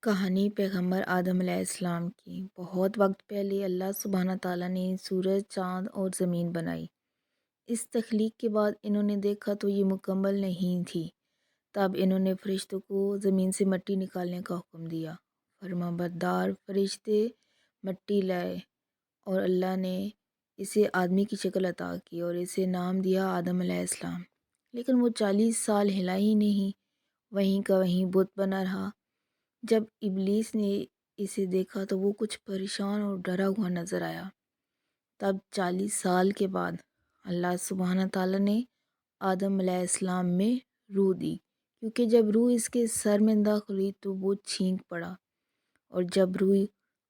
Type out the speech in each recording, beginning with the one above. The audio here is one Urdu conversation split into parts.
کہانی پیغمبر آدم علیہ السلام کی۔ بہت وقت پہلے اللہ سبحانہ تعالیٰ نے سورج، چاند اور زمین بنائی۔ اس تخلیق کے بعد انہوں نے دیکھا تو یہ مکمل نہیں تھی۔ تب انہوں نے فرشتوں کو زمین سے مٹی نکالنے کا حکم دیا۔ فرما بردار فرشتے مٹی لائے اور اللہ نے اسے آدمی کی شکل عطا کی اور اسے نام دیا آدم علیہ السلام۔ لیکن وہ 40 سال ہلا ہی نہیں، وہیں کا وہیں بت بنا رہا۔ جب ابلیس نے اسے دیکھا تو وہ کچھ پریشان اور ڈرا ہوا نظر آیا۔ تب 40 سال کے بعد اللہ سبحانہ تعالیٰ نے آدم علیہ السلام میں روح دی، کیونکہ جب روح اس کے سر میں داخل ہوئی تو وہ چھینک پڑا، اور جب روح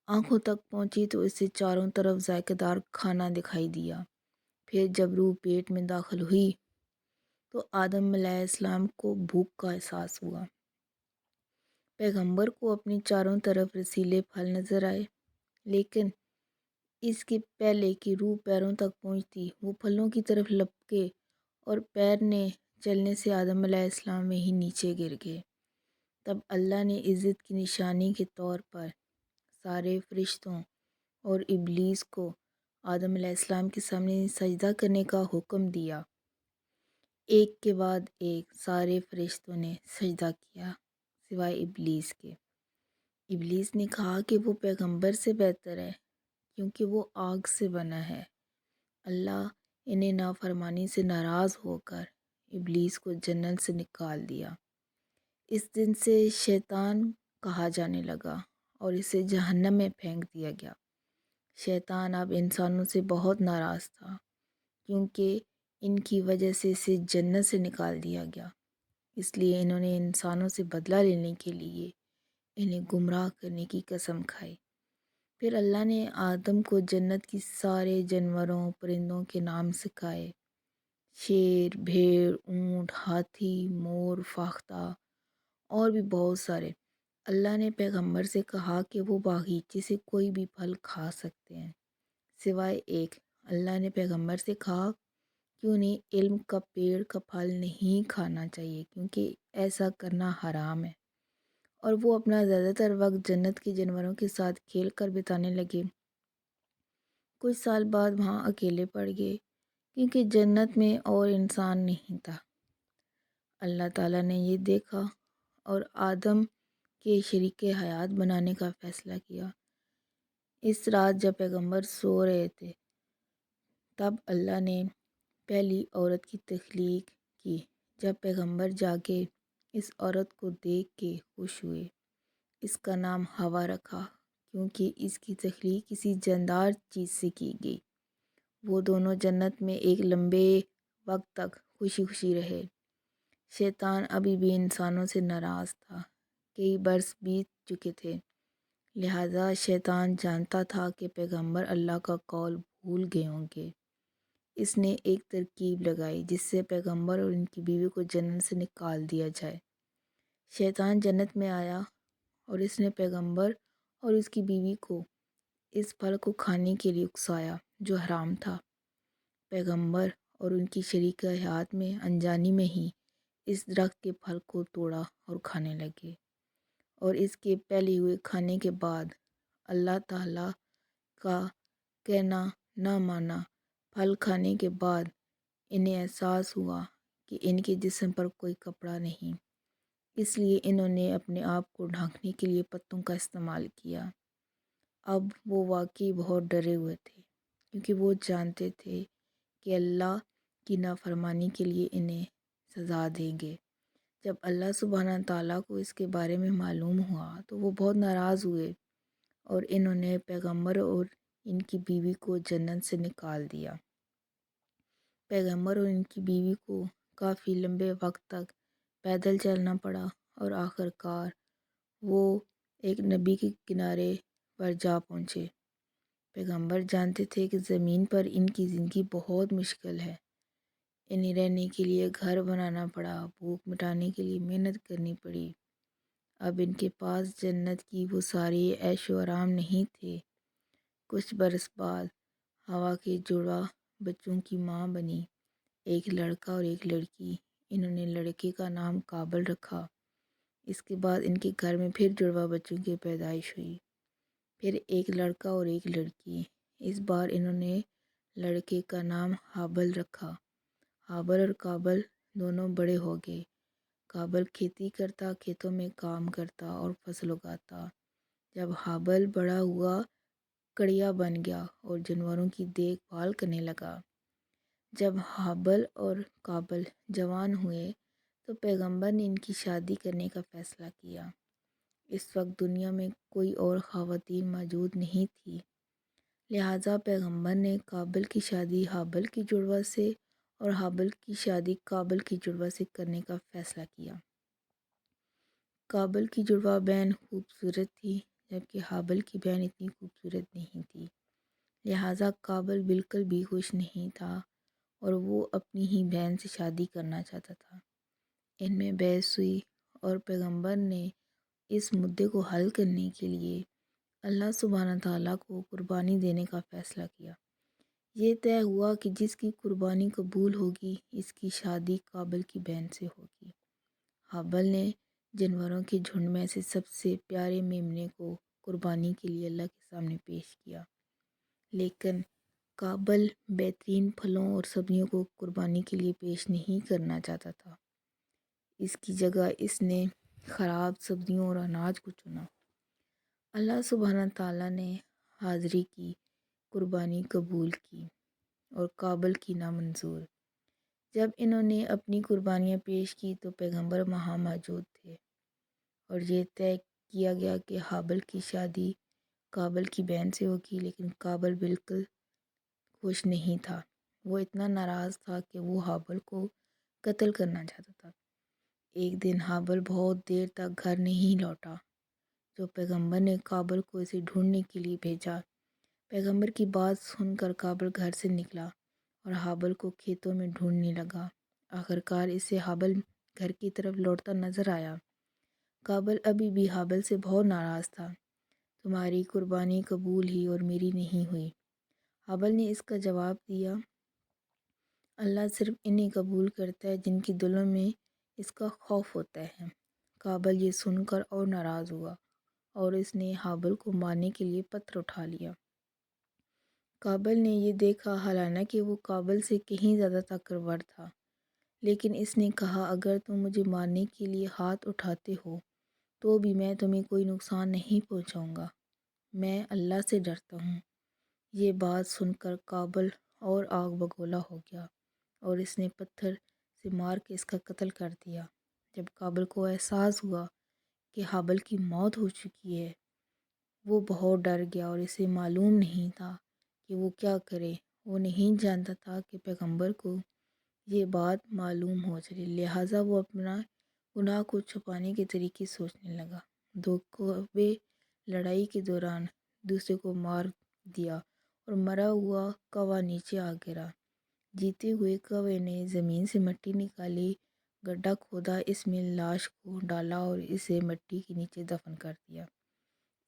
آنکھوں تک پہنچی تو اسے چاروں طرف ذائقہ دار کھانا دکھائی دیا۔ پھر جب روح پیٹ میں داخل ہوئی تو آدم علیہ السلام کو بھوک کا احساس ہوا۔ پیغمبر کو اپنی چاروں طرف رسیلے پھل نظر آئے، لیکن اس کے پہلے کہ روح پیروں تک پہنچتی وہ پھلوں کی طرف لپکے اور پیر نے چلنے سے آدم علیہ السلام میں ہی نیچے گر گئے۔ تب اللہ نے عزت کی نشانی کے طور پر سارے فرشتوں اور ابلیس کو آدم علیہ السلام کے سامنے سجدہ کرنے کا حکم دیا۔ ایک کے بعد ایک سارے فرشتوں نے سجدہ کیا سوائے ابلیس کے۔ ابلیس نے کہا کہ وہ پیغمبر سے بہتر ہے، کیونکہ وہ آگ سے بنا ہے۔ اللہ انہیں نافرمانی سے ناراض ہو کر ابلیس کو جنت سے نکال دیا۔ اس دن سے شیطان کہا جانے لگا اور اسے جہنم میں پھینک دیا گیا۔ شیطان اب انسانوں سے بہت ناراض تھا، کیونکہ ان کی وجہ سے اسے جنت سے نکال دیا گیا۔ اس لیے انہوں نے انسانوں سے بدلہ لینے کے لیے انہیں گمراہ کرنے کی قسم کھائی۔ پھر اللہ نے آدم کو جنت کی سارے جانوروں پرندوں کے نام سکھائے: شیر، بھیڑ، اونٹ، ہاتھی، مور، فاختہ اور بھی بہت سارے۔ اللہ نے پیغمبر سے کہا کہ وہ باغیچے سے کوئی بھی پھل کھا سکتے ہیں سوائے ایک۔ اللہ نے پیغمبر سے کہا کہ انہیں علم کا پیڑ کا پھل نہیں کھانا چاہیے، کیونکہ ایسا کرنا حرام ہے، اور وہ اپنا زیادہ تر وقت جنت کے جانوروں کے ساتھ کھیل کر بتانے لگے۔ کچھ سال بعد وہاں اکیلے پڑ گئے، کیونکہ جنت میں اور انسان نہیں تھا۔ اللہ تعالیٰ نے یہ دیکھا اور آدم کے شریک حیات بنانے کا فیصلہ کیا۔ اس رات جب پیغمبر سو رہے تھے تب اللہ نے پہلی عورت کی تخلیق کی۔ جب پیغمبر جاگے اس عورت کو دیکھ کے خوش ہوئے۔ اس کا نام ہوا رکھا، کیونکہ اس کی تخلیق کسی جاندار چیز سے کی گئی۔ وہ دونوں جنت میں ایک لمبے وقت تک خوشی خوشی رہے۔ شیطان ابھی بھی انسانوں سے ناراض تھا۔ کئی برس بیت چکے تھے، لہذا شیطان جانتا تھا کہ پیغمبر اللہ کا قول بھول گئے ہوں گے۔ اس نے ایک ترکیب لگائی جس سے پیغمبر اور ان کی بیوی کو جنت سے نکال دیا جائے۔ شیطان جنت میں آیا اور اس نے پیغمبر اور اس کی بیوی کو اس پھل کو کھانے کے لیے اکسایا جو حرام تھا۔ پیغمبر اور ان کی شریک حیات میں انجانی میں ہی اس درخت کے پھل کو توڑا اور کھانے لگے، اور اس کے پہلے ہوئے کھانے کے بعد اللہ تعالیٰ کا کہنا نہ مانا۔ پھل کھانے کے بعد انہیں احساس ہوا کہ ان کے جسم پر کوئی کپڑا نہیں، اس لیے انہوں نے اپنے آپ کو ڈھانکنے کے لیے پتوں کا استعمال کیا۔ اب وہ واقعی بہت ڈرے ہوئے تھے، کیونکہ وہ جانتے تھے کہ اللہ کی نافرمانی کے لیے انہیں سزا دیں گے۔ جب اللہ سبحانہ تعالیٰ کو اس کے بارے میں معلوم ہوا تو وہ بہت ناراض ہوئے، اور انہوں نے پیغمبر اور ان کی بیوی کو جنت سے نکال دیا۔ پیغمبر اور ان کی بیوی کو کافی لمبے وقت تک پیدل چلنا پڑا، اور آخر کار وہ ایک نبی کے کنارے پر جا پہنچے۔ پیغمبر جانتے تھے کہ زمین پر ان کی زندگی بہت مشکل ہے۔ انہیں رہنے کے لیے گھر بنانا پڑا، بھوک مٹانے کے لیے محنت کرنی پڑی۔ اب ان کے پاس جنت کی وہ ساری عیش و آرام نہیں تھے۔ کچھ برس بعد ہوا کے جڑواں بچوں کی ماں بنی، ایک لڑکا اور ایک لڑکی۔ انہوں نے لڑکے کا نام کابل رکھا اس کے بعد ان کے گھر میں پھر جڑوا بچوں کی پیدائش ہوئی، پھر ایک لڑکا اور ایک لڑکی۔ اس بار انہوں نے لڑکے کا نام حابل رکھا۔ حابل اور کابل دونوں بڑے ہو گئے۔ کابل کھیتی کرتا، کھیتوں میں کام کرتا اور فصل اگاتا۔ جب حابل بڑا ہوا، کڑیا بن گیا اور جانوروں کی دیکھ بھال کرنے لگا۔ جب حابل اور کابل جوان ہوئے تو پیغمبر نے ان کی شادی کرنے کا فیصلہ کیا۔ اس وقت دنیا میں کوئی اور خواتین موجود نہیں تھی، لہٰذا پیغمبر نے کابل کی شادی حابل کی جڑوا سے اور حابل کی شادی کابل کی جڑوا سے کرنے کا فیصلہ کیا۔ کابل کی جڑوا بہن خوبصورت تھی، جبکہ حابل کی بہن اتنی خوبصورت نہیں تھی، لہٰذا کابل بالکل بھی خوش نہیں تھا اور وہ اپنی ہی بہن سے شادی کرنا چاہتا تھا۔ ان میں بحث ہوئی اور پیغمبر نے اس مدعے کو حل کرنے کے لیے اللہ سبحانہ تعالیٰ کو قربانی دینے کا فیصلہ کیا۔ یہ طے ہوا کہ جس کی قربانی قبول ہوگی، اس کی شادی کابل کی بہن سے ہوگی۔ حابل نے جانوروں کے جھنڈ میں سے سب سے پیارے میمنے کو قربانی کے لیے اللہ کے سامنے پیش کیا، لیکن کابل بہترین پھلوں اور سبزیوں کو قربانی کے لیے پیش نہیں کرنا چاہتا تھا۔ اس کی جگہ اس نے خراب سبزیوں اور اناج کو چنا۔ اللہ سبحانہ تعالیٰ نے حاضری کی، قربانی قبول کی اور کابل کی نامنظور۔ جب انہوں نے اپنی قربانیاں پیش کی تو پیغمبر وہاں موجود تھے اور یہ طے کیا گیا کہ حابل کی شادی کابل کی بہن سے ہوگی، لیکن کابل بالکل خوش نہیں تھا۔ وہ اتنا ناراض تھا کہ وہ حابل کو قتل کرنا چاہتا تھا۔ ایک دن حابل بہت دیر تک گھر نہیں لوٹا، جو پیغمبر نے کابل کو اسے ڈھونڈنے کے لیے بھیجا۔ پیغمبر کی بات سن کر کابل گھر سے نکلا اور حابل کو کھیتوں میں ڈھونڈنے لگا۔ آخرکار اسے حابل گھر کی طرف لوٹتا نظر آیا۔ کابل ابھی بھی حابل سے بہت ناراض تھا۔ تمہاری قربانی قبول ہی اور میری نہیں ہوئی۔ حابل نے اس کا جواب دیا، اللہ صرف انہیں قبول کرتا ہے جن کے دلوں میں اس کا خوف ہوتا ہے۔ کابل یہ سن کر اور ناراض ہوا اور اس نے حابل کو مارنے کے لیے پتھر اٹھا لیا۔ کابل نے یہ دیکھا، حالانکہ وہ کابل سے کہیں زیادہ طاقتور تھا، لیکن اس نے کہا اگر تم مجھے مارنے کے لیے ہاتھ اٹھاتے ہو تو بھی میں تمہیں کوئی نقصان نہیں پہنچاؤں گا، میں اللہ سے ڈرتا ہوں۔ یہ بات سن کر کابل اور آگ بگولا ہو گیا اور اس نے پتھر سے مار کے اس کا قتل کر دیا۔ جب کابل کو احساس ہوا کہ حابل کی موت ہو چکی ہے، وہ بہت ڈر گیا اور اسے معلوم نہیں تھا کہ وہ کیا کرے۔ وہ نہیں جانتا تھا کہ پیغمبر کو یہ بات معلوم ہو جائے، لہٰذا وہ اپنا گناہ کو چھپانے کے طریقے سوچنے لگا۔ دو کوے لڑائی کے دوران دوسرے کو مار دیا اور مرا ہوا کوا نیچے آ گرا۔ جیتے ہوئے کوے نے زمین سے مٹی نکالی، گڈھا کھودا، اس میں لاش کو ڈالا اور اسے مٹی کے نیچے دفن کر دیا۔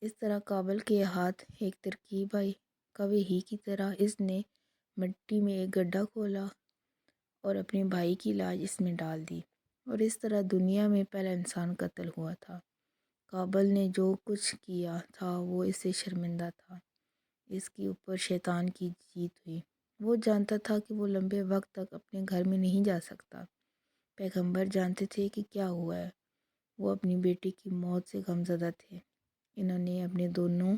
اس طرح کابل کے ہاتھ ایک ترکیب آئی، کوے ہی کی طرح اس نے مٹی میں ایک گڈھا کھولا اور اپنے بھائی کی لاش اس میں ڈال دی، اور اس طرح دنیا میں پہلا انسان قتل ہوا تھا۔ کابل نے جو کچھ کیا تھا وہ اس سے شرمندہ تھا۔ اس کے اوپر شیطان کی جیت ہوئی۔ وہ جانتا تھا کہ وہ لمبے وقت تک اپنے گھر میں نہیں جا سکتا۔ پیغمبر جانتے تھے کہ کیا ہوا ہے۔ وہ اپنی بیٹی کی موت سے غمزدہ تھے۔ انہوں نے اپنے دونوں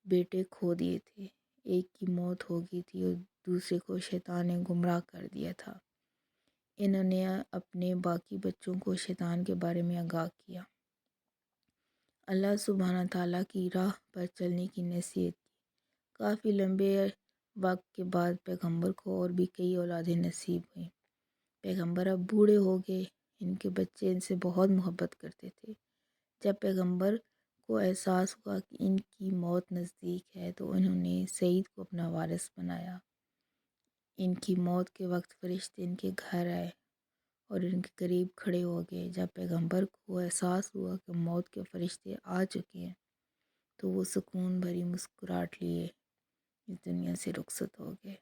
بیٹے کھو دیے تھے، ایک کی موت ہو گئی تھی اور دوسرے کو شیطان نے گمراہ کر دیا تھا۔ انہوں نے اپنے باقی بچوں کو شیطان کے بارے میں آگاہ کیا۔ اللہ سبحانہ تعالیٰ کی راہ پر چلنے کی نصیحت کی۔ کافی لمبے وقت کے بعد پیغمبر کو اور بھی کئی اولادیں نصیب ہوئیں۔ پیغمبر اب بوڑھے ہو گئے، ان کے بچے ان سے بہت محبت کرتے تھے۔ جب پیغمبر کو احساس ہوا کہ ان کی موت نزدیک ہے تو انہوں نے سعید کو اپنا وارث بنایا۔ ان کی موت کے وقت فرشتے ان کے گھر آئے اور ان کے قریب کھڑے ہو گئے۔ جب پیغمبر کو احساس ہوا کہ موت کے فرشتے آ چکے ہیں تو وہ سکون بھری مسکراہٹ لیے اس دنیا سے رخصت ہو گئے۔